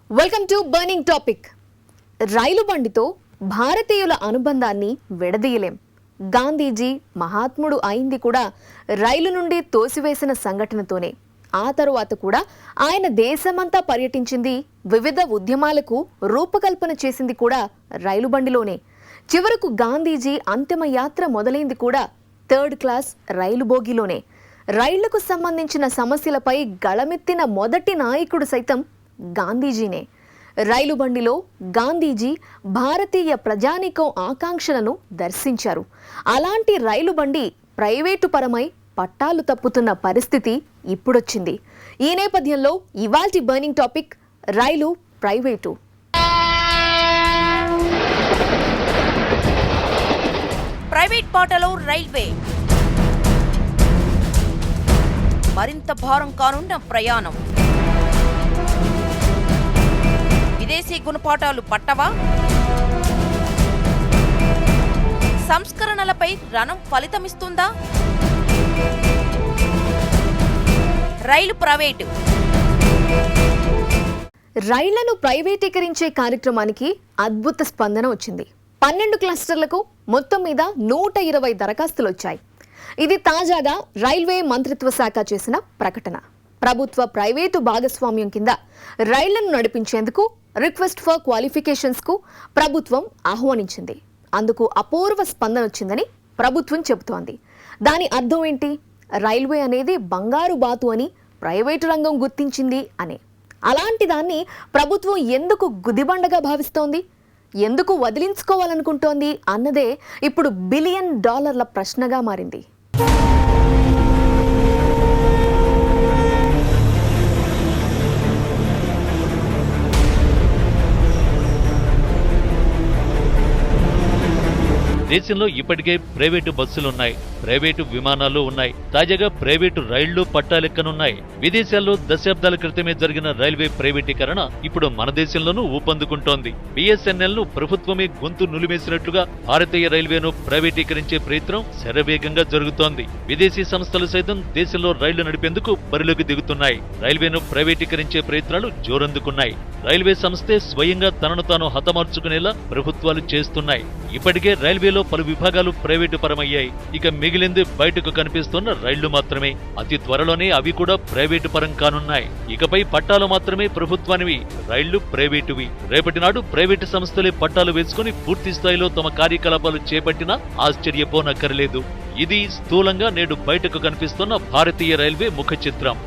Welcome to burning topic. రైలు బండితో భారతీయుల అనుబంధాన్ని విడదీయలేం. గాంధీజీ మహాత్ముడు అయింది కూడా రైలు నుండి తోసివేసిన సంఘటనతోనే. ఆ తరువాత కూడా ఆయన దేశమంతా పర్యటించింది, వివిధ ఉద్యమాలకు రూపకల్పన చేసింది కూడా రైలు బండిలోనే. చివరకు గాంధీజీ అంతిమ యాత్ర మొదలైంది కూడా థర్డ్ క్లాస్ రైలు బోగిలోనే. రైళ్లకు సంబంధించిన సమస్యలపై గళమెత్తిన మొదటి నాయకుడు సైతం గాంధీజీనే. రైలు బండిలో గాంధీజీ భారతీయ ప్రజానీకం ఆకాంక్షలను దర్శించారు. అలాంటి రైలు బండి ప్రైవేటు పరమై పట్టాలు తప్పుతున్న పరిస్థితి ఇప్పుడొచ్చింది. ఈ నేపథ్యంలో ఇవాల్టి బర్నింగ్ టాపిక్ రైలు ప్రైవేటు. ప్రైవేట్ బాటలో రైల్వే మరింత భారం కానున్న ప్రయాణం. విదేశీ గుణపాఠాలు పట్టవా? సంస్కరణలపై రణం ఫలితమిస్తుందా? రైలు ప్రైవేటు. రైళ్లను ప్రైవేటీకరించే కార్యక్రమానికి అద్భుత స్పందన వచ్చింది. 12 క్లస్టర్లకు మొత్తం మీద 120 దరఖాస్తులు వచ్చాయి. ఇది తాజాగా రైల్వే మంత్రిత్వ శాఖ చేసిన ప్రకటన. ప్రభుత్వ ప్రైవేటు భాగస్వామ్యం కింద రైళ్లను నడిపించేందుకు రిక్వెస్ట్ ఫర్ క్వాలిఫికేషన్స్ కు ప్రభుత్వం ఆహ్వానించింది. అందుకు అపూర్వ స్పందన వచ్చిందని ప్రభుత్వం చెబుతోంది. దాని అర్థం ఏంటి? రైల్వే అనేది బంగారు బాతు అని ప్రైవేటు రంగం గుర్తించింది అని. అలాంటి దాన్ని ప్రభుత్వం ఎందుకు గుదిబండగా భావిస్తోంది, ఎందుకు వదిలించుకోవాలనుకుంటోంది అన్నదే ఇప్పుడు $1 బిలియన్ ప్రశ్నగా మారింది. దేశంలో ఇప్పటికే ప్రైవేటు బస్సులున్నాయి, ప్రైవేటు విమానాలు ఉన్నాయి, తాజాగా ప్రైవేటు రైళ్లు పట్టాలెక్కనున్నాయి. విదేశాల్లో దశాబ్దాల క్రితమే జరిగిన రైల్వే ప్రైవేటీకరణ ఇప్పుడు మన దేశంలోనూ ఊపందుకుంటోంది. బిఎస్ఎన్ఎల్ ను ప్రభుత్వమే గొంతు నులిమేసినట్లుగా భారతీయ రైల్వేను ప్రైవేటీకరించే ప్రయత్నం శరవేగంగా జరుగుతోంది. విదేశీ సంస్థలు సైతం దేశంలో రైళ్లు నడిపేందుకు బరిలోకి దిగుతున్నాయి. రైల్వేను ప్రైవేటీకరించే ప్రయత్నాలు జోరందుకున్నాయి. రైల్వే సంస్థే స్వయంగా తనను తాను హతమార్చుకునేలా ప్రభుత్వాలు చేస్తున్నాయి. ఇప్పటికే రైల్వేలో పలు విభాగాలు ప్రైవేటు పరమయ్యాయి. ఇక మిగిలింది బయటకు కనిపిస్తున్న రైళ్లు మాత్రమే. అతి త్వరలోనే అవి కూడా ప్రైవేటు పరం కానున్నాయి. ఇకపై పట్టాలు మాత్రమే ప్రభుత్వానివి, రైళ్లు ప్రైవేటువి. రేపటి నాడు ప్రైవేటు సంస్థలే పట్టాలు వేసుకుని పూర్తి స్థాయిలో తమ కార్యకలాపాలు చేపట్టినా ఆశ్చర్యపోనక్కర్లేదు. ఇది స్థూలంగా నేడు బయటకు కనిపిస్తున్న భారతీయ రైల్వే ముఖ చిత్రం.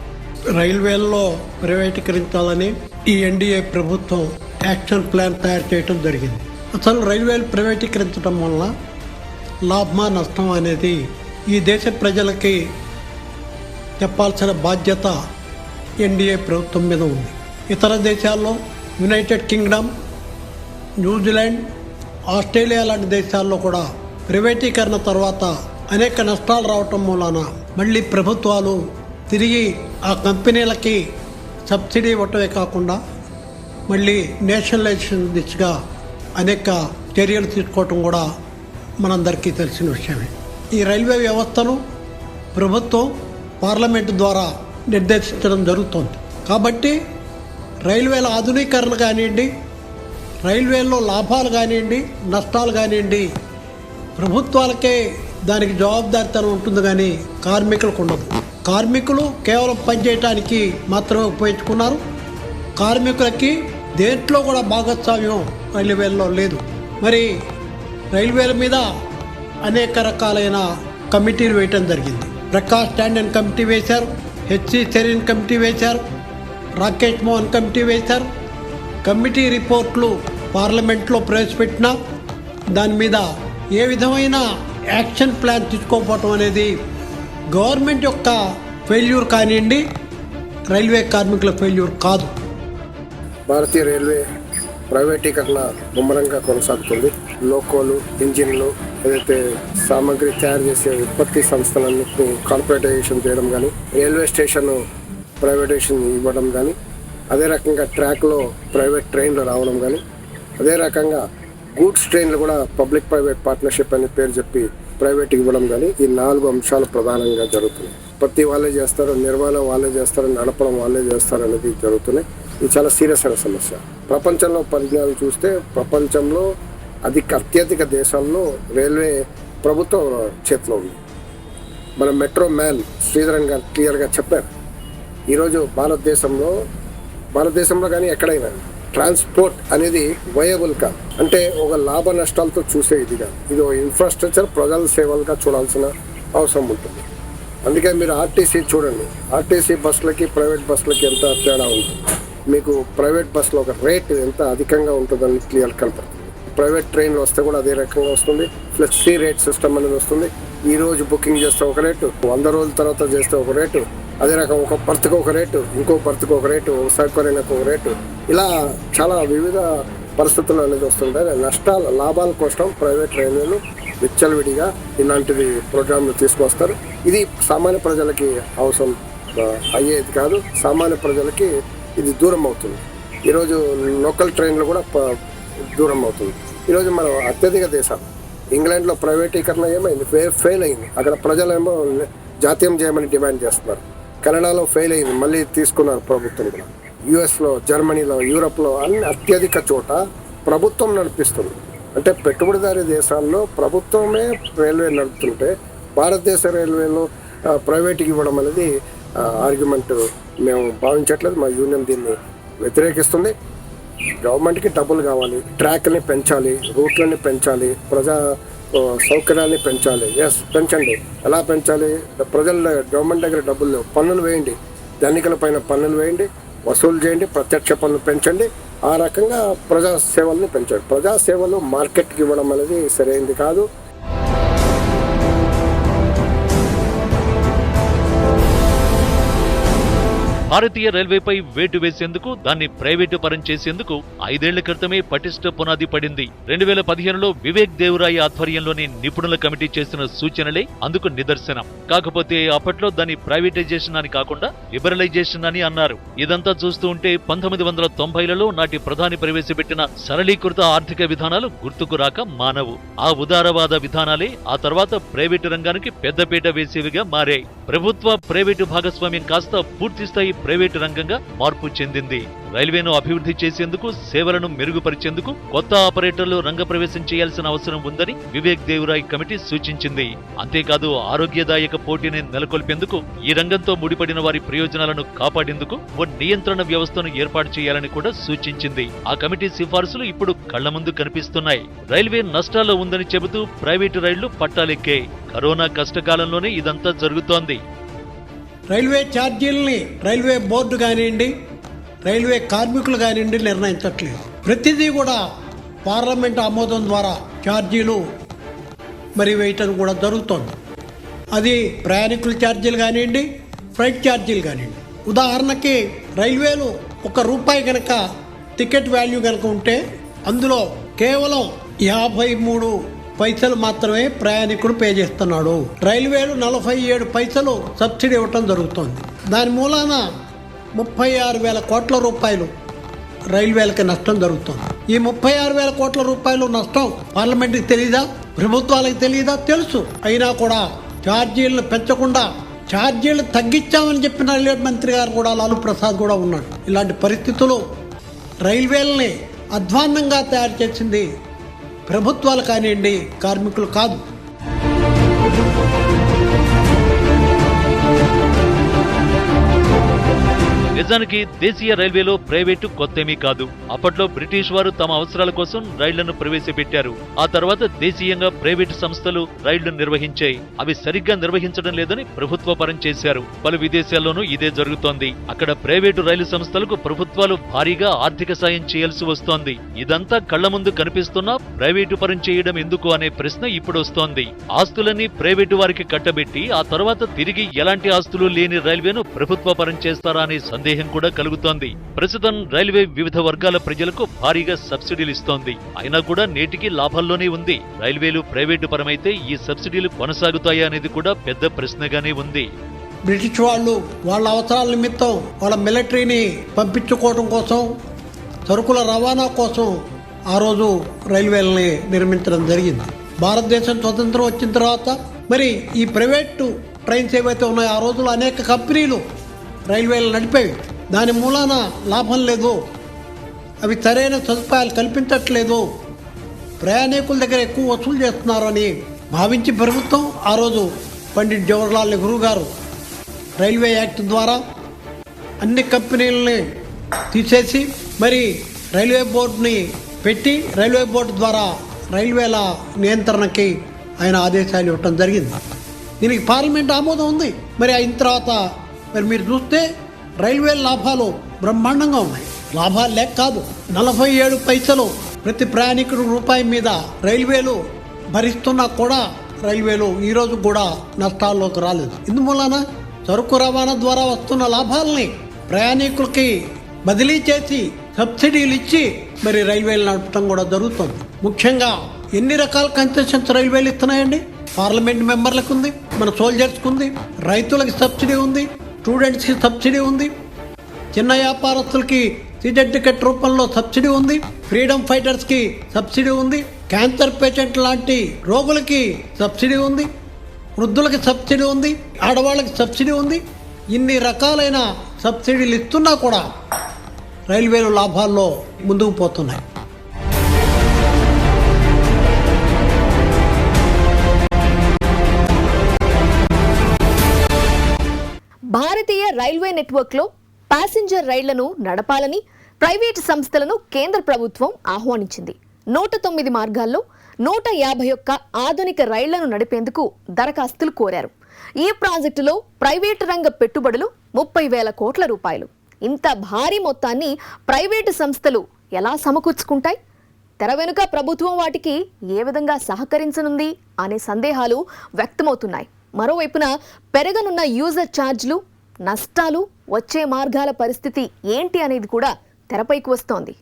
రైల్వేల్లో ప్రైవేటీకరించాలని ఈ ఎన్డీఏ ప్రభుత్వం యాక్షన్ ప్లాన్ తయారు చేయడం జరిగింది. అసలు రైల్వేలు ప్రైవేటీకరించడం వల్ల లాభమా నష్టం అనేది ఈ దేశ ప్రజలకి చెప్పాల్సిన బాధ్యత ఎన్డీఏ ప్రభుత్వం మీద ఉంది. ఇతర దేశాల్లో యునైటెడ్ కింగ్డమ్, న్యూజిలాండ్, ఆస్ట్రేలియా లాంటి దేశాల్లో కూడా ప్రైవేటీకరణ తర్వాత అనేక నష్టాలు రావటం మూలాన మళ్ళీ ప్రభుత్వాలు తిరిగి ఆ కంపెనీలకి సబ్సిడీ ఇవ్వటమే కాకుండా మళ్ళీ నేషనలైజేషన్ దిశగా అనేక చర్యలు తీసుకోవటం కూడా మనందరికీ తెలిసిన విషయమే. ఈ రైల్వే వ్యవస్థను ప్రభుత్వం పార్లమెంటు ద్వారా నిర్దేశించడం జరుగుతోంది. కాబట్టి రైల్వేల ఆధునీకరణ కానివ్వండి, రైల్వేల్లో లాభాలు కానివ్వండి, నష్టాలు కానివ్వండి, ప్రభుత్వాలకే దానికి జవాబుదారితనం ఉంటుంది, కానీ కార్మికులకు ఉండదు. కార్మికులు కేవలం పనిచేయటానికి మాత్రమే ఉపయోగించుకున్నారు. కార్మికులకి దేంట్లో కూడా భాగస్వామ్యం రైల్వేల్లో లేదు. మరి రైల్వేల మీద అనేక రకాలైన కమిటీలు వేయటం జరిగింది. ప్రకాష్ టాండన్ కమిటీ వేశారు, హెచ్సి సెరీన్ కమిటీ వేశారు, రాకేష్ మోహన్ కమిటీ వేశారు. కమిటీ రిపోర్ట్లు పార్లమెంట్లో ప్రవేశపెట్టినా దాని మీద ఏ విధమైన యాక్షన్ ప్లాన్ తీసుకోకపోవటం అనేది గవర్నమెంట్ యొక్క ఫెయిల్యూర్ కానివ్వండి, రైల్వే కార్మికుల ఫెయిల్యూర్ కాదు. భారతీయ రైల్వే ప్రైవేటీకరణ ముమ్మరంగా కొనసాగుతుంది. లోకోలు, ఇంజిన్లు, ఏదైతే సామాగ్రి తయారు చేసే ఉత్పత్తి సంస్థలన్నింటినీ కార్పొరేటైజేషన్ చేయడం కానీ, రైల్వే స్టేషన్ ప్రైవేటైజేషన్ ఇవ్వడం కానీ, అదే రకంగా ట్రాక్లో ప్రైవేట్ ట్రైన్లు రావడం కానీ, అదే రకంగా గూడ్స్ ట్రైన్లు కూడా పబ్లిక్ ప్రైవేట్ పార్ట్నర్షిప్ అని పేరు చెప్పి ప్రైవేట్ ఇవ్వడం కానీ ఈ 4 అంశాలు ప్రధానంగా జరుగుతున్నాయి. ఉత్పత్తి వాళ్ళే చేస్తారు, నిర్వహణ వాళ్ళే చేస్తారు, నడపడం వాళ్ళే చేస్తారు అనేది జరుగుతున్నాయి. ఇది చాలా సీరియస్ అయిన సమస్య. ప్రపంచంలో పరిజ్ఞానం చూస్తే ప్రపంచంలో అత్యధిక దేశాల్లో రైల్వే ప్రభుత్వం చేతిలో ఉంది. మన మెట్రో మ్యాన్ శ్రీధరన్ గారు క్లియర్గా చెప్పారు. ఈరోజు భారతదేశంలో కానీ ఎక్కడైనా ట్రాన్స్పోర్ట్ అనేది వయబుల్ కాదు. అంటే ఒక లాభ నష్టాలతో చూసే ఇది కాదు. ఇది ఒక ఇన్ఫ్రాస్ట్రక్చర్ ప్రజల సేవలుగా చూడాల్సిన అవసరం ఉంటుంది. అందుకే మీరు ఆర్టీసీ చూడండి. ఆర్టీసీ బస్సులకి ప్రైవేట్ బస్సులకి ఎంత తేడా ఉంటుంది. మీకు ప్రైవేట్ బస్సులో ఒక రేట్ ఎంత అధికంగా ఉంటుందని క్లియర్ కనపడుతుంది. ప్రైవేట్ ట్రైన్లు వస్తే కూడా అదే రకంగా వస్తుంది. ఫ్లెక్సీ రేట్ సిస్టమ్ అనేది వస్తుంది. ఈ రోజు బుకింగ్ చేస్తే ఒక రేటు, 100 రోజుల తర్వాత చేస్తే ఒక రేటు, అదే రకం ఒక బర్త్కి ఒక రేటు, ఇంకో బర్త్కి ఒక రేటు, సౌకర్యానికి ఒక రేటు, ఇలా చాలా వివిధ పరిస్థితులు అనేది వస్తుంటాయి. లాభాల కోసం ప్రైవేట్ రైల్వేలు విచ్చలవిడిగా ఇలాంటివి ప్రోగ్రాంలు తీసుకొస్తారు. ఇది సామాన్య ప్రజలకి అవసరం అయ్యేది కాదు. సామాన్య ప్రజలకి ఇది దూరం అవుతుంది. ఈరోజు లోకల్ ట్రైన్లు కూడా దూరం అవుతుంది. ఈరోజు మనం అత్యధిక దేశాలు ఇంగ్లాండ్లో ప్రైవేటీకరణ ఏమైంది, ఫెయిల్ అయింది. అక్కడ ప్రజలేమో జాతీయం చేయమని డిమాండ్ చేస్తున్నారు. కెనడాలో ఫెయిల్ అయింది, మళ్ళీ తీసుకున్నారు ప్రభుత్వం కూడా. యుఎస్లో, జర్మనీలో, యూరప్లో అన్ని అత్యధిక చోట ప్రభుత్వం నడిపిస్తుంది. అంటే పెట్టుబడిదారీ దేశాల్లో ప్రభుత్వమే రైల్వే నడుపుతుంటే భారతదేశ రైల్వేలో ప్రైవేట్కి ఇవ్వడం అనేది ఆర్గ్యుమెంట్ మేము భావించట్లేదు. మా యూనియన్ దీన్ని వ్యతిరేకిస్తుంది. గవర్నమెంట్కి డబ్బులు కావాలి, ట్రాక్ని పెంచాలి, రూట్లని పెంచాలి, ప్రజా సౌకర్యాన్ని పెంచాలి. పెంచండి. ఎలా పెంచాలి? గవర్నమెంట్ దగ్గర డబ్బులు లేవు, పన్నులు వేయండి, ధనికుల పైన పన్నులు వేయండి, వసూలు చేయండి, ప్రత్యక్ష పన్నులు పెంచండి. ఆ రకంగా ప్రజా సేవల్ని పెంచండి. ప్రజా సేవలు మార్కెట్కి ఇవ్వడం అనేది సరైనది కాదు. భారతీయ రైల్వేపై వేటు వేసేందుకు, దాన్ని ప్రైవేటు పరం చేసేందుకు 5 ఏళ్ల క్రితమే పటిష్ట పునాది పడింది. 2015లో వివేక్ దేవరాయ్ ఆధ్వర్యంలోని నిపుణుల కమిటీ చేసిన సూచనలే అందుకు నిదర్శనం. కాకపోతే అప్పట్లో దాన్ని ప్రైవేటైజేషన్ అని కాకుండా లిబరలైజేషన్ అని అన్నారు. ఇదంతా చూస్తూ ఉంటే 1990లలో నాటి ప్రధాని ప్రవేశపెట్టిన సరళీకృత ఆర్థిక విధానాలు గుర్తుకు రాక మానవు. ఆ ఉదారవాద విధానాలే ఆ తర్వాత ప్రైవేటు రంగానికి పెద్దపీట వేసేవిగా మారాయి. ప్రభుత్వ ప్రైవేటు భాగస్వామ్యం కాస్త పూర్తిస్థాయి ప్రైవేటు రంగంగా మార్పు చెందింది. రైల్వేను అభివృద్ధి చేసేందుకు, సేవలను మెరుగుపరిచేందుకు కొత్త ఆపరేటర్లు రంగప్రవేశం చేయాల్సిన అవసరం ఉందని వివేక్ దేవరాయ్ కమిటీ సూచించింది. అంతేకాదు, ఆరోగ్యదాయక పోటీని నెలకొల్పేందుకు, ఈ రంగంతో ముడిపడిన వారి ప్రయోజనాలను కాపాడేందుకు ఓ నియంత్రణ వ్యవస్థను ఏర్పాటు చేయాలని కూడా సూచించింది. ఆ కమిటీ సిఫార్సులు ఇప్పుడు కళ్ల ముందు కనిపిస్తున్నాయి. రైల్వే నష్టాల్లో ఉందని చెబుతూ ప్రైవేటు రైళ్లు పట్టాలెక్కాయి. కరోనా కష్టకాలంలోనే ఇదంతా జరుగుతోంది. రైల్వే ఛార్జీలని రైల్వే బోర్డు కానివ్వండి, రైల్వే కార్మికులు కానివ్వండి నిర్ణయించట్లేదు. ప్రతిదీ కూడా పార్లమెంట్ ఆమోదం ద్వారా ఛార్జీలు వేయటం కూడా జరుగుతోంది. అది ప్రయాణికుల ఛార్జీలు కానివ్వండి, ఫ్లైట్ ఛార్జీలు కానివ్వండి. ఉదాహరణకి రైల్వేలు ₹1 కనుక టికెట్ వాల్యూ కనుక ఉంటే అందులో కేవలం 53 పైసలు మాత్రమే ప్రయాణికుడు పే చేస్తున్నాడు. రైల్వేలు 47 పైసలు సబ్సిడీ ఇవ్వటం జరుగుతోంది. దాని మూలాన 36,000 కోట్ల రూపాయలు రైల్వేలకి నష్టం జరుగుతుంది. ఈ 36,000 కోట్ల రూపాయలు నష్టం పార్లమెంట్కి తెలీదా? ప్రభుత్వాలకు తెలీదా? తెలుసు. అయినా కూడా ఛార్జీలను పెంచకుండా ఛార్జీలు తగ్గించామని చెప్పిన రైల్వే మంత్రి గారు కూడా, లాలూ ప్రసాద్ కూడా ఉన్నాడు. ఇలాంటి పరిస్థితులు రైల్వేలని అధ్వాన్నంగా తయారు చేసింది ప్రభుత్వాలు కానివ్వండి, కార్మికులు కాదు. నిజానికి దేశీయ రైల్వేలో ప్రైవేటు కొత్తేమీ కాదు. అప్పట్లో బ్రిటిష్ వారు తమ అవసరాల కోసం రైళ్లను ప్రవేశపెట్టారు. ఆ తర్వాత దేశీయంగా ప్రైవేటు సంస్థలు రైళ్లు నిర్వహించాయి. అవి సరిగ్గా నిర్వహించడం లేదని ప్రభుత్వ పరం చేశారు. పలు విదేశాల్లోనూ ఇదే జరుగుతోంది. అక్కడ ప్రైవేటు రైలు సంస్థలకు ప్రభుత్వాలు భారీగా ఆర్థిక సాయం చేయాల్సి వస్తోంది. ఇదంతా కళ్ల ముందు కనిపిస్తున్నా ప్రైవేటు పరం చేయడం ఎందుకు అనే ప్రశ్న ఇప్పుడు వస్తోంది. ఆస్తులన్నీ ప్రైవేటు వారికి కట్టబెట్టి ఆ తర్వాత తిరిగి ఎలాంటి ఆస్తులు లేని రైల్వేను ప్రభుత్వ పరం చేస్తారా అనే సందేహం కూడా కలుగుతోంది. ప్రస్తుతం రైల్వే వివిధ వర్గాల ప్రజలకు భారీగా సబ్సిడీలు ఇస్తోంది. అయినా కూడా నేటికి లాభాల్లోనే ఉంది. రైల్వేలు ప్రైవేటు పరమైతే ఈ సబ్సిడీలు కొనసాగుతాయా అనేది కూడా పెద్ద ప్రశ్నగానే ఉంది. బ్రిటిష్ వాళ్ళు వాళ్ళ అవసరాల నిమిత్తం వాళ్ళ మిలిటరీని పంపించుకోవడం కోసం, సరుకుల రవాణా కోసం ఆ రోజు రైల్వేలని నిర్మించడం జరిగింది. భారతదేశం స్వతంత్రం వచ్చిన తర్వాత మరి ఈ ప్రైవేటు ట్రైన్స్ ఏవైతే ఉన్నాయో ఆ రోజుల్లో అనేక కంపెనీలు రైల్వేలు నడిపేవి. దాని మూలాన లాభం లేదు, అవి సరైన సదుపాయాలు కల్పించట్లేదు, ప్రయాణికుల దగ్గర ఎక్కువ వసూలు చేస్తున్నారు అని భావించి ప్రభుత్వం ఆ రోజు పండిట్ జవహర్లాల్ నెహ్రూ గారు రైల్వే యాక్ట్ ద్వారా అన్ని కంపెనీలని తీసేసి మరి రైల్వే బోర్డుని పెట్టి రైల్వే బోర్డు ద్వారా రైల్వేల నియంత్రణకి ఆయన ఆదేశాలు ఇవ్వటం జరిగింది. దీనికి పార్లమెంట్ ఆమోదం ఉంది. మరి అయిన తర్వాత మరి మీరు చూస్తే రైల్వే లాభాలు బ్రహ్మాండంగా ఉన్నాయి. లాభాలు లేక కాదు, 47 పైసలు ప్రతి ప్రయాణికుడు రూపాయి మీద రైల్వేలు భరిస్తున్నా కూడా రైల్వేలు ఈరోజు కూడా నష్టాల్లోకి రాలేదు. ఇందువలన సరుకు రవాణా ద్వారా వస్తున్న లాభాలని ప్రయాణికులకి బదిలీ చేసి సబ్సిడీలు ఇచ్చి మరి రైల్వేలు నడపడం కూడా జరుగుతుంది. ముఖ్యంగా ఎన్ని రకాల కన్సెషన్స్ రైల్వేలు ఇస్తున్నాయండి? పార్లమెంట్ మెంబర్లకు ఉంది, మన సోల్జర్స్కి ఉంది, రైతులకి సబ్సిడీ ఉంది, స్టూడెంట్స్కి సబ్సిడీ ఉంది, చిన్న వ్యాపారస్తులకి సీజన్ టికెట్ రూపంలో సబ్సిడీ ఉంది, ఫ్రీడమ్ ఫైటర్స్కి సబ్సిడీ ఉంది, క్యాన్సర్ పేషెంట్ లాంటి రోగులకి సబ్సిడీ ఉంది, వృద్ధులకి సబ్సిడీ ఉంది, ఆడవాళ్ళకి సబ్సిడీ ఉంది. ఇన్ని రకాలైన సబ్సిడీలు ఇస్తున్నా కూడా రైల్వేలు లాభాల్లో ముందుకు పోతున్నాయి. భారతీయ రైల్వే నెట్వర్క్లో ప్యాసింజర్ రైళ్లను నడపాలని ప్రైవేటు సంస్థలను కేంద్ర ప్రభుత్వం ఆహ్వానించింది. 109 మార్గాల్లో 151 ఆధునిక రైళ్లను నడిపేందుకు దరఖాస్తులు కోరారు. ఈ ప్రాజెక్టులో ప్రైవేటు రంగ పెట్టుబడులు 30,000 కోట్ల రూపాయలు. ఇంత భారీ మొత్తాన్ని ప్రైవేటు సంస్థలు ఎలా సమకూర్చుకుంటాయి? తెర వెనుక ప్రభుత్వం వాటికి ఏ విధంగా సహకరించనుంది అనే సందేహాలు వ్యక్తమవుతున్నాయి. మరోవైపున పెరగనున్న యూజర్ ఛార్జీలు, నష్టాలు, వచ్చే మార్గాల పరిస్థితి ఏంటి అనేది కూడా తెరపైకి వస్తోంది.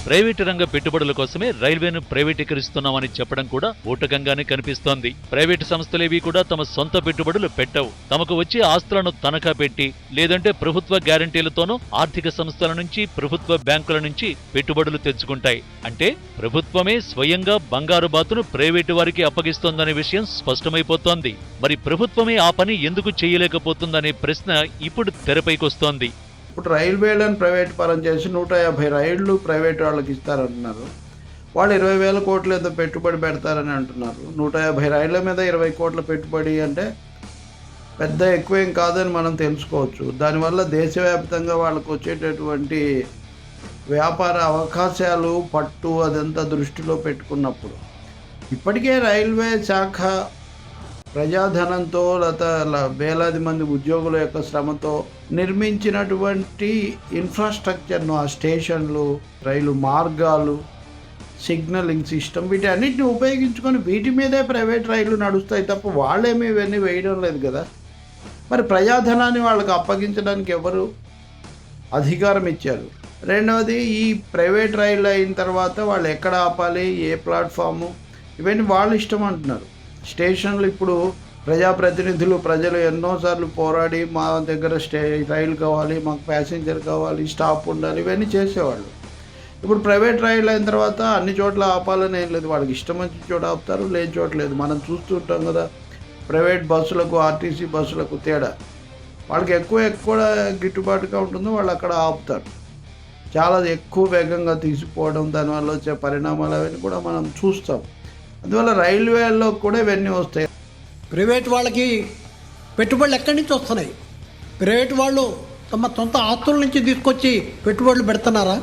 ప్రైవేటు రంగ పెట్టుబడుల కోసమే రైల్వేను ప్రైవేటీకరిస్తున్నామని చెప్పడం కూడా ఊటకంగానే కనిపిస్తోంది. ప్రైవేటు సంస్థలేవి కూడా తమ సొంత పెట్టుబడులు పెట్టవు. తమకు వచ్చే ఆస్తులను తనఖా పెట్టి లేదంటే ప్రభుత్వ గ్యారంటీలతోనూ ఆర్థిక సంస్థల నుంచి, ప్రభుత్వ బ్యాంకుల నుంచి పెట్టుబడులు తెచ్చుకుంటాయి. అంటే ప్రభుత్వమే స్వయంగా బంగారు బాతును ప్రైవేటు వారికి అప్పగిస్తోందనే విషయం స్పష్టమైపోతోంది. మరి ప్రభుత్వమే ఆ పని ఎందుకు చేయలేకపోతుందనే ప్రశ్న ఇప్పుడు తెరపైకొస్తోంది. ఇప్పుడు రైల్వేలను ప్రైవేట్ పరం చేసి 150 రైళ్లు ప్రైవేట్ వాళ్ళకి ఇస్తారంటున్నారు. వాళ్ళు 20,000 కోట్లు ఏదో పెట్టుబడి పెడతారని అంటున్నారు. 150 రైళ్ల మీద 20 కోట్ల పెట్టుబడి అంటే పెద్ద ఎక్కువేం కాదని మనం తెలుసుకోవచ్చు. దానివల్ల దేశవ్యాప్తంగా వాళ్ళకు వచ్చేటటువంటి వ్యాపార అవకాశాలు, పట్టు అదంతా దృష్టిలో పెట్టుకున్నప్పుడు ఇప్పటికే రైల్వే శాఖ ప్రజాధనంతో వేలాది మంది ఉద్యోగుల యొక్క శ్రమతో నిర్మించినటువంటి ఇన్ఫ్రాస్ట్రక్చర్ను, ఆ స్టేషన్లు, రైలు మార్గాలు, సిగ్నలింగ్ సిస్టమ్, వీటన్నిటిని ఉపయోగించుకొని వీటి మీదే ప్రైవేట్ రైళ్లు నడుస్తాయి తప్ప వాళ్ళేమీ ఇవన్నీ వేయడం లేదు కదా. మరి ప్రజాధనాన్ని వాళ్ళకి అప్పగించడానికి ఎవరు అధికారం ఇచ్చారు? రెండవది, ఈ ప్రైవేట్ రైళ్ళు అయిన తర్వాత వాళ్ళు ఎక్కడ ఆపాలి, ఏ ప్లాట్ఫాము, ఇవన్నీ వాళ్ళ ఇష్టం అంటున్నారు. స్టేషన్లు ఇప్పుడు ప్రజాప్రతినిధులు, ప్రజలు ఎన్నోసార్లు పోరాడి మా దగ్గర రైలు కావాలి, మాకు ప్యాసింజర్ కావాలి, స్టాప్ ఉండాలి, ఇవన్నీ చేసేవాళ్ళు. ఇప్పుడు ప్రైవేట్ రైళ్ళు అయిన తర్వాత అన్ని చోట్ల ఆపాలని ఏం లేదు, వాళ్ళకి ఇష్టం వచ్చిన చోట ఆపుతారు, లేని చోట లేదు. మనం చూస్తుంటాం కదా ప్రైవేట్ బస్సులకు, ఆర్టీసీ బస్సులకు తేడా. వాళ్ళకి ఎక్కువ గిట్టుబాటుగా ఉంటుందో వాళ్ళు అక్కడ ఆపుతారు. చాలా ఎక్కువ వేగంగా తీసిపోవడం, దానివల్ల వచ్చే పరిణామాలు అవన్నీ కూడా మనం చూస్తాం. అందువల్ల రైల్వేల్లో కూడా ఇవన్నీ వస్తాయి. ప్రైవేట్ వాళ్ళకి పెట్టుబడులు ఎక్కడి నుంచి వస్తున్నాయి? ప్రైవేట్ వాళ్ళు తమ సొంత ఆస్తుల నుంచి తీసుకొచ్చి పెట్టుబడులు పెడుతున్నారా,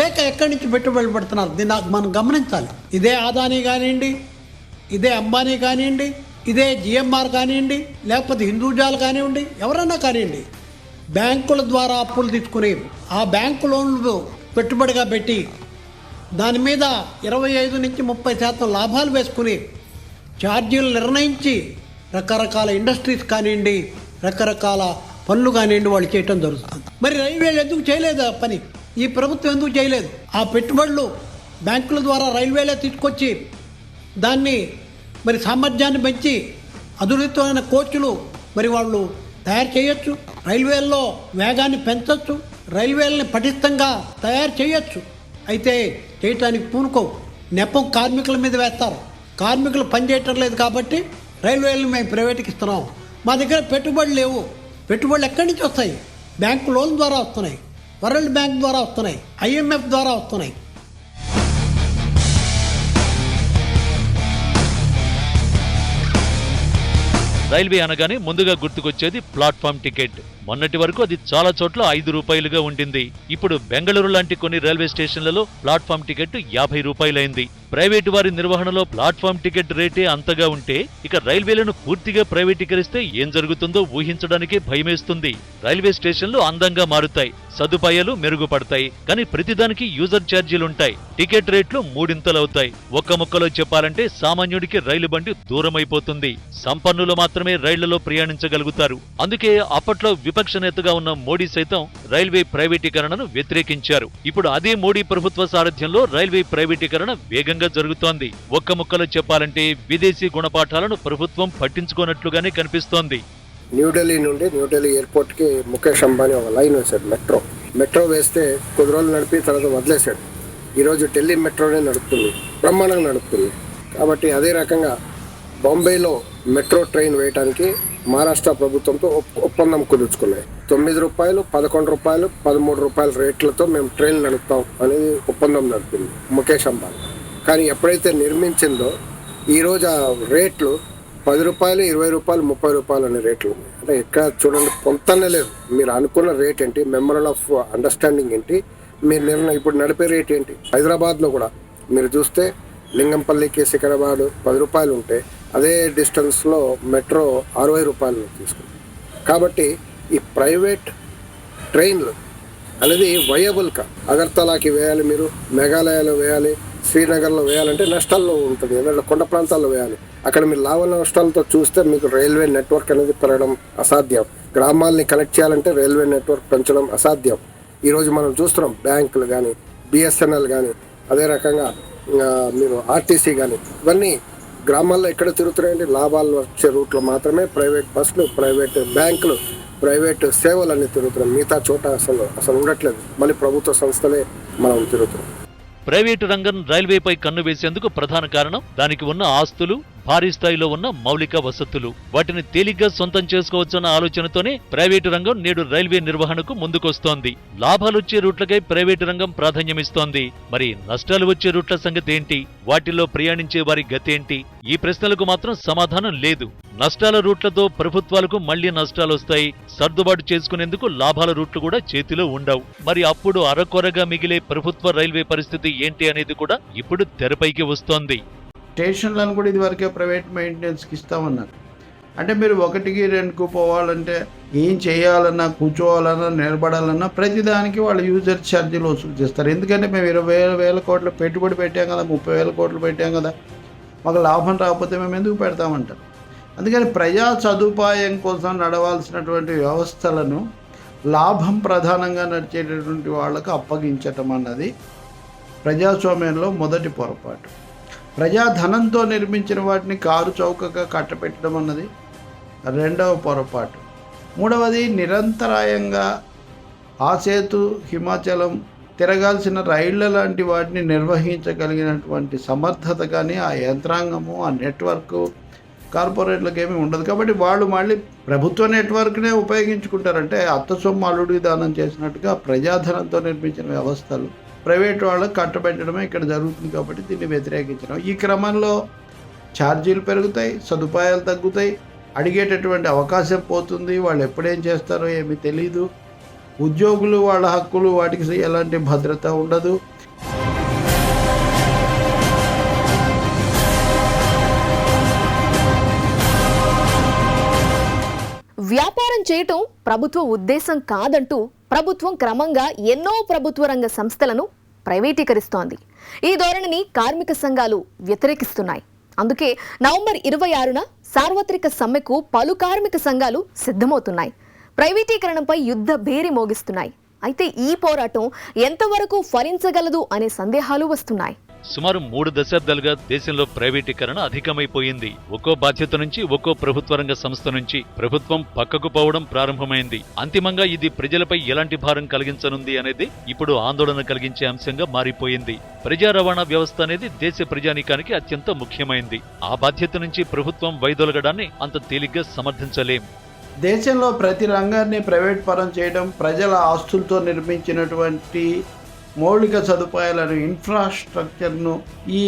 లేక ఎక్కడి నుంచి పెట్టుబడులు పెడుతున్నారు? దీన్ని మనం గమనించాలి. ఇదే అదానీ కానివ్వండి, ఇదే అంబానీ కానివ్వండి, ఇదే జిఎంఆర్ కానివ్వండి, లేకపోతే హిందూజాలు కానివ్వండి, ఎవరైనా కానివ్వండి, బ్యాంకుల ద్వారా అప్పులు తీసుకుని ఆ బ్యాంకు లోన్లు పెట్టుబడిగా పెట్టి దాని మీద 25 నుంచి 30% లాభాలు వేసుకుని ఛార్జీలు నిర్ణయించి రకరకాల ఇండస్ట్రీస్ కానివ్వండి, రకరకాల పనులు కానివ్వండి వాళ్ళు చేయటం జరుగుతుంది. మరి రైల్వేలు ఎందుకు చేయలేదు ఆ పని? ఈ ప్రభుత్వం ఎందుకు చేయలేదు? ఆ పెట్టుబడులు బ్యాంకుల ద్వారా రైల్వేలే తీసుకొచ్చి దాన్ని మరి సామర్థ్యాన్ని పెంచి అధునితమైన కోచ్లు మరి వాళ్ళు తయారు చేయొచ్చు, రైల్వేల్లో వేగాన్ని పెంచవచ్చు, రైల్వేలని పటిష్టంగా తయారు చేయొచ్చు. అయితే చేయటానికి పూనుకోవు, నెపం కార్మికుల మీద వేస్తారు. కార్మికులు పనిచేయటం లేదు కాబట్టి రైల్వేలను మేము ప్రైవేట్కి ఇస్తున్నాం. మా దగ్గర పెట్టుబడులు లేవు. పెట్టుబడులు ఎక్కడి నుంచి వస్తాయి? బ్యాంకు లోన్ ద్వారా వస్తున్నాయి, వరల్డ్ బ్యాంక్ ద్వారా వస్తున్నాయి, IMF ద్వారా వస్తున్నాయి. రైల్వే అనగానే ముందుగా గుర్తుకొచ్చేది ప్లాట్ఫామ్ టికెట్. మొన్నటి వరకు అది చాలా చోట్ల 5 రూపాయలుగా ఉండింది. ఇప్పుడు బెంగళూరు లాంటి కొన్ని రైల్వే స్టేషన్లలో ప్లాట్ఫామ్ టికెట్ 50 రూపాయలైంది. ప్రైవేటు వారి నిర్వహణలో ప్లాట్ఫామ్ టికెట్ రేటే అంతగా ఉంటే ఇక రైల్వేలను పూర్తిగా ప్రైవేటీకరిస్తే ఏం జరుగుతుందో ఊహించడానికే భయమేస్తుంది. రైల్వే స్టేషన్లు అందంగా మారుతాయి, సదుపాయాలు మెరుగుపడతాయి, కానీ ప్రతిదానికి యూజర్ ఛార్జీలుంటాయి. టికెట్ రేట్లు మూడింతలవుతాయి. ఒక్క ముక్కలో చెప్పాలంటే సామాన్యుడికి రైలు బండి దూరమైపోతుంది. సంపన్నులు మాత్రమే రైళ్లలో ప్రయాణించగలుగుతారు. అందుకే అప్పట్లో విపక్ష నేతగా ఉన్న మోడీ సైతం రైల్వే ప్రైవేటీకరణను వ్యతిరేకించారు. ఇప్పుడు అదే మోడీ ప్రభుత్వ సారథ్యంలో రైల్వే ప్రైవేటీకరణ వేగంగా జరుగుతోంది. ఒక్క ముక్కలో చెప్పాలంటే విదేశీ గుణపాఠాలను ప్రభుత్వం పట్టించుకోనట్లుగానే కనిపిస్తోంది. న్యూఢిల్లీ నుండి న్యూఢిల్లీ ఎయిర్పోర్ట్కి ముఖేష్ అంబానీ ఒక లైన్ వేశాడు, మెట్రో వేస్తే కొద్ది రోజులు నడిపి తర్వాత వదిలేశాడు. ఈరోజు ఢిల్లీ మెట్రోనే నడుపుతుంది, బ్రహ్మాండంగా నడుపుతుంది. కాబట్టి అదే రకంగా బాంబేలో మెట్రో ట్రైన్ వేయడానికి మహారాష్ట్ర ప్రభుత్వంతో ఒప్పందం కుదుర్చుకున్నాయి. 9 రూపాయలు, 11 రూపాయలు, 13 రూపాయల రేట్లతో మేము ట్రైన్ నడుపుతాం అనేది ఒప్పందం నడిపింది ముఖేష్ అంబానీ. కానీ ఎప్పుడైతే నిర్మించిందో ఈరోజు ఆ రేట్లు 10 రూపాయలు, 20 రూపాయలు, 30 రూపాయలు అనే రేట్లు ఉన్నాయి. అంటే ఎక్కడ చూడండి పొంతనే లేదు. మీరు అనుకున్న రేట్ ఏంటి, మెమరల్ ఆఫ్ అండర్స్టాండింగ్ ఏంటి, మీరు ఇప్పుడు నడిపే రేట్ ఏంటి. హైదరాబాద్లో కూడా మీరు చూస్తే లింగంపల్లికి సికింద్రాబాద్ 10 రూపాయలు ఉంటే అదే డిస్టెన్స్లో మెట్రో 60 రూపాయలు తీసుకుంది. కాబట్టి ఈ ప్రైవేట్ ట్రైన్లు అనేది వయబుల్ కా. అగర్తలాకి వేయాలి, మీరు మేఘాలయలో వేయాలి, శ్రీనగర్లో వేయాలంటే నష్టాల్లో ఉంటుంది, ఏదైనా కొండ ప్రాంతాల్లో వేయాలి. అక్కడ మీరు లాభ నష్టాలతో చూస్తే మీకు రైల్వే నెట్వర్క్ అనేది పెరగడం అసాధ్యం. గ్రామాలని కనెక్ట్ చేయాలంటే రైల్వే నెట్వర్క్ పెంచడం అసాధ్యం. ఈరోజు మనం చూస్తున్నాం బ్యాంకులు కానీ, BSNL కానీ, అదే రకంగా మీరు RTC కానీ, ఇవన్నీ గ్రామాల్లో ఎక్కడ తిరుగుతున్నాయండి? లాభాలు వచ్చే రూట్లో మాత్రమే ప్రైవేట్ బస్సులు, ప్రైవేట్ బ్యాంకులు, ప్రైవేట్ సేవలు అన్నీ తిరుగుతున్నాం. మిగతా చోట అసలు ఉండట్లేదు. మళ్ళీ ప్రభుత్వ సంస్థలే మనం తిరుగుతున్నాం. ప్రైవేటు రంగం రైల్వేపై కన్ను వేసేందుకు ప్రధాన కారణం దానికి ఉన్న ఆస్తులు, భారీ స్థాయిలో ఉన్న మౌలిక వసతులు. వాటిని తేలిగ్గా సొంతం చేసుకోవచ్చన్న ఆలోచనతోనే ప్రైవేటు రంగం నేడు రైల్వే నిర్వహణకు ముందుకొస్తోంది. లాభాలొచ్చే రూట్లకై ప్రైవేటు రంగం ప్రాధాన్యమిస్తోంది. మరి నష్టాలు వచ్చే రూట్ల సంగతి ఏంటి? వాటిల్లో ప్రయాణించే వారి గతేంటి? ఈ ప్రశ్నలకు మాత్రం సమాధానం లేదు. నష్టాల రూట్లతో ప్రభుత్వాలకు మళ్లీ నష్టాలొస్తాయి. సర్దుబాటు చేసుకునేందుకు లాభాల రూట్లు కూడా చేతిలో ఉండవు. మరి అప్పుడు అరకొరగా మిగిలే ప్రభుత్వ రైల్వే పరిస్థితి ఏంటి అనేది కూడా ఇప్పుడు తెరపైకి వస్తోంది. స్టేషన్లను కూడా ఇదివరకే ప్రైవేట్ మెయింటెనెన్స్కి ఇస్తామన్నారు. అంటే మీరు 1కి 2కు పోవాలంటే ఏం చేయాలన్నా, కూర్చోవాలన్నా, నిలబడాలన్నా ప్రతిదానికి వాళ్ళు యూజర్ ఛార్జీలు వసూలు చేస్తారు. ఎందుకంటే మేము 20,000 కోట్ల పెట్టుబడి పెట్టాం కదా, 30,000 కోట్లు పెట్టాం కదా, మాకు లాభం రాకపోతే మేము ఎందుకు పెడతామంటారు. అందుకని ప్రజా సదుపాయం కోసం నడవాల్సినటువంటి వ్యవస్థలను లాభం ప్రధానంగా నడిచేటటువంటి వాళ్ళకు అప్పగించటం అన్నది ప్రజాస్వామ్యంలో మొదటి పొరపాటు. ప్రజాధనంతో నిర్మించిన వాటిని కారు చౌకగా కట్టపెట్టడం అన్నది రెండవ పొరపాటు. మూడవది, నిరంతరాయంగా ఆసేతు, హిమాచలం తిరగాల్సిన రైళ్ల లాంటి వాటిని నిర్వహించగలిగినటువంటి సమర్థత కానీ ఆ యంత్రాంగము, ఆ నెట్వర్క్ కార్పొరేట్లకు ఏమీ ఉండదు. కాబట్టి వాళ్ళు మళ్ళీ ప్రభుత్వ నెట్వర్క్నే ఉపయోగించుకుంటారంటే అత్త సొమ్ము అల్లుడికి దానం చేసినట్టుగా ప్రజాధనంతో నిర్మించిన వ్యవస్థలు ప్రైవేట్ వాళ్ళకు కట్టబెట్టడమే ఇక్కడ జరుగుతుంది. కాబట్టి దీన్ని వ్యతిరేకించడం. ఈ క్రమంలో ఛార్జీలు పెరుగుతాయి, సదుపాయాలు తగ్గుతాయి, అడిగేటటువంటి అవకాశం పోతుంది. వాళ్ళు ఎప్పుడేం చేస్తారో ఏమీ తెలీదు. ఉద్యోగులు వాళ్ళ హక్కులు వాటికి ఎలాంటి భద్రత ఉండదు. వ్యాపారం చేయటం ప్రభుత్వ ఉద్దేశం కాదంటూ ప్రభుత్వం క్రమంగా ఎన్నో ప్రభుత్వ రంగ సంస్థలను ప్రైవేటీకరిస్తోంది. ఈ ధోరణిని కార్మిక సంఘాలు వ్యతిరేకిస్తున్నాయి. అందుకే నవంబర్ 26న సార్వత్రిక సమ్మెకు పలు కార్మిక సంఘాలు సిద్ధమవుతున్నాయి. ప్రైవేటీకరణపై యుద్ధ భేరి మోగిస్తున్నాయి. అయితే ఈ పోరాటం ఎంతవరకు ఫలించగలదు అనే సందేహాలు వస్తున్నాయి. సుమారు 3 దశాబ్దాలుగా దేశంలో ప్రైవేటీకరణ అధికమైపోయింది. ఒక్కో బాధ్యత నుంచి ఒక్కో ప్రభుత్వ రంగ సంస్థ నుంచి ప్రభుత్వం పక్కకు పోవడం ప్రారంభమైంది. అంతిమంగా ఇది ప్రజలపై ఎలాంటి భారం కలిగించనుంది అనేది ఇప్పుడు ఆందోళన కలిగించే అంశంగా మారిపోయింది. ప్రజా రవాణా వ్యవస్థ అనేది దేశ ప్రజానీకానికి అత్యంత ముఖ్యమైంది. ఆ బాధ్యత నుంచి ప్రభుత్వం వైదొలగడాన్ని అంత తేలిగ్గా సమర్థించలేం. దేశంలో ప్రతి రంగాన్ని ప్రైవేట్ పరం చేయడం, ప్రజల ఆస్తులతో నిర్మించినటువంటి మౌలిక సదుపాయాలను, ఇన్ఫ్రాస్ట్రక్చర్ను ఈ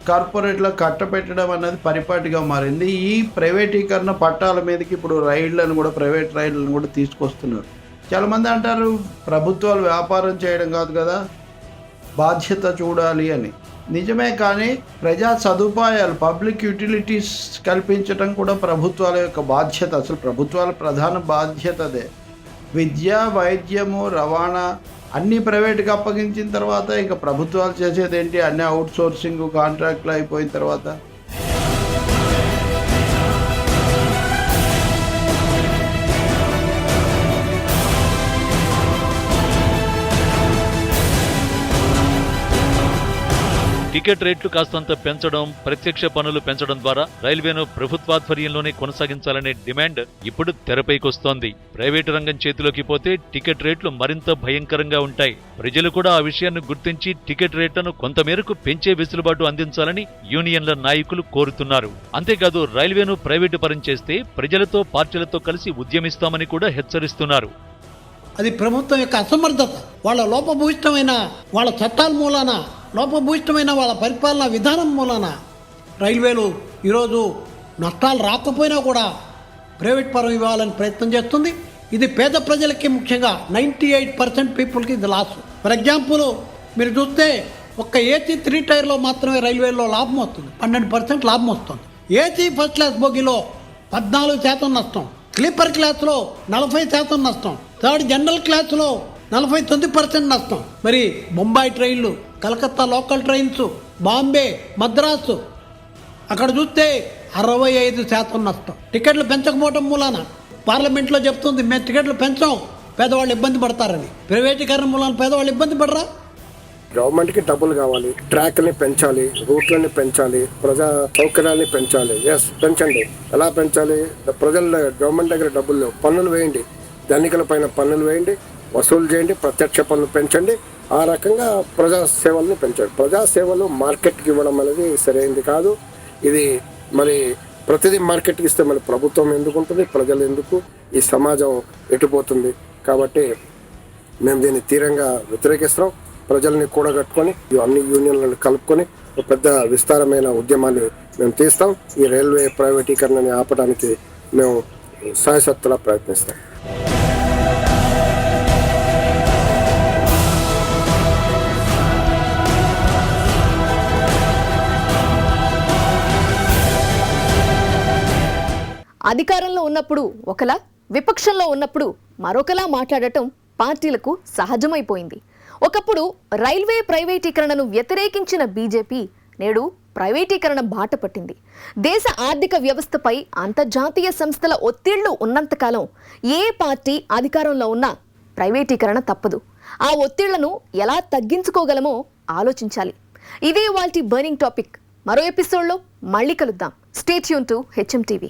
కార్పొరేట్లకు కట్టపెట్టడం అనేది పరిపాటిగా మారింది. ఈ ప్రైవేటీకరణ పట్టాల మీదకి ఇప్పుడు రైళ్లను కూడా, ప్రైవేట్ రైళ్లను కూడా తీసుకొస్తున్నారు. చాలామంది అంటారు ప్రభుత్వాలు వ్యాపారం చేయడం కాదు కదా, బాధ్యత చూడాలి అని. నిజమే, కానీ ప్రజా సదుపాయాలు, పబ్లిక్ యూటిలిటీస్ కల్పించడం కూడా ప్రభుత్వాల యొక్క బాధ్యత. అసలు ప్రభుత్వాల ప్రధాన బాధ్యత అదే. విద్య, వైద్యము, రవాణా అన్నీ ప్రైవేట్గా అప్పగించిన తర్వాత ఇంకా ప్రభుత్వాలు చేసేది ఏంటి? అన్నీ అవుట్ సోర్సింగ్ కాంట్రాక్ట్లు అయిపోయిన తర్వాత. టికెట్ రేట్లు కాస్తంత పెంచడం, ప్రత్యక్ష పన్నులు పెంచడం ద్వారా రైల్వేను ప్రభుత్వాధ్వర్యంలోనే కొనసాగించాలనే డిమాండ్ ఇప్పుడు తెరపైకొస్తోంది. ప్రైవేటు రంగం చేతిలోకి పోతే టికెట్ రేట్లు మరింత భయంకరంగా ఉంటాయి. ప్రజలు కూడా ఆ విషయాన్ని గుర్తించి టికెట్ రేట్లను కొంతమేరకు పెంచే వెసులుబాటు అందించాలని యూనియన్ల నాయకులు కోరుతున్నారు. అంతేకాదు రైల్వేను ప్రైవేటు పరం చేస్తే ప్రజలతో, పార్టీలతో కలిసి ఉద్యమిస్తామని కూడా హెచ్చరిస్తున్నారు. అది ప్రభుత్వం యొక్క అసమర్థత, వాళ్ళ లోపభూయిష్టమైన వాళ్ళ చట్టాల మూలాన, లోపభూయిష్టమైన వాళ్ళ పరిపాలనా విధానం మూలాన రైల్వేలు ఈరోజు నష్టాలు రాకపోయినా కూడా ప్రైవేట్ పరం ఇవ్వాలని ప్రయత్నం చేస్తుంది. ఇది పేద ప్రజలకి, ముఖ్యంగా 98% పీపుల్కి ఇది లాస్. ఫర్ ఎగ్జాంపుల్ మీరు చూస్తే ఒక్క ఏసీ 3 టైర్లో మాత్రమే రైల్వేలో లాభం వస్తుంది, 12% లాభం వస్తుంది. ఏసీ ఫస్ట్ క్లాస్ బోగిలో 14% నష్టం, స్లీపర్ క్లాస్లో 40% నష్టం, థర్డ్ జనరల్ క్లాస్లో 49% నష్టం. మరి బొంబాయి ట్రైన్లు, కలకత్తా లోకల్ ట్రైన్స్, బాంబే, మద్రాసు అక్కడ చూస్తే 65% నష్టం. టికెట్లు పెంచకపోవడం మూలాన పార్లమెంట్లో చెప్తుంది మేము టికెట్లు పెంచాం, పేదవాళ్ళు ఇబ్బంది పడతారని. ప్రైవేటీకరణ మూలాన పేదవాళ్ళు ఇబ్బంది పడరా? గవర్నమెంట్కి డబ్బులు కావాలి, ట్రాక్ని పెంచాలి, రూట్లని పెంచాలి, ప్రజా సౌకర్యాన్ని పెంచాలి. పెంచండి. ఎలా పెంచాలి? ప్రజల గవర్నమెంట్ దగ్గర డబ్బులు లేవు, పన్నులు వేయండి, ధనికుల పైన పన్నులు వేయండి, వసూలు చేయండి, ప్రత్యక్ష పన్నులు పెంచండి. ఆ రకంగా ప్రజా సేవలను పెంచండి. ప్రజా సేవలు మార్కెట్కి ఇవ్వడం అనేది సరైనది కాదు. ఇది మరి ప్రతిదీ మార్కెట్కి ఇస్తే మరి ప్రభుత్వం ఎందుకు ఉంటుంది, ప్రజలు ఎందుకు, ఈ సమాజం ఎటుపోతుంది? కాబట్టి మేము దీన్ని తీవ్రంగా వ్యతిరేకిస్తున్నాం. ప్రజల్ని కూడగట్టుకొని అన్ని యూనియన్లను కలుపుకొని ఒక పెద్ద విస్తారమైన ఉద్యమాన్ని మేము తీస్తాం. ఈ రైల్వే ప్రైవేటీకరణని ఆపడానికి మేము శాయశక్తులా ప్రయత్నిస్తాం. అధికారంలో ఉన్నప్పుడు ఒకలా, విపక్షంలో ఉన్నప్పుడు మరొకలా మాట్లాడటం పార్టీలకు సహజమైపోయింది. ఒకప్పుడు రైల్వే ప్రైవేటీకరణను వ్యతిరేకించిన బీజేపీ నేడు ప్రైవేటీకరణ బాట పట్టింది. దేశ ఆర్థిక వ్యవస్థపై అంతర్జాతీయ సంస్థల ఒత్తిళ్లు ఉన్నంతకాలం ఏ పార్టీ అధికారంలో ఉన్నా ప్రైవేటీకరణ తప్పదు. ఆ ఒత్తిళ్లను ఎలా తగ్గించుకోగలమో ఆలోచించాలి. ఇదే ఇవాల్టి బర్నింగ్ టాపిక్. మరో ఎపిసోడ్లో మళ్ళీ కలుద్దాం. Stay tune to HM TV.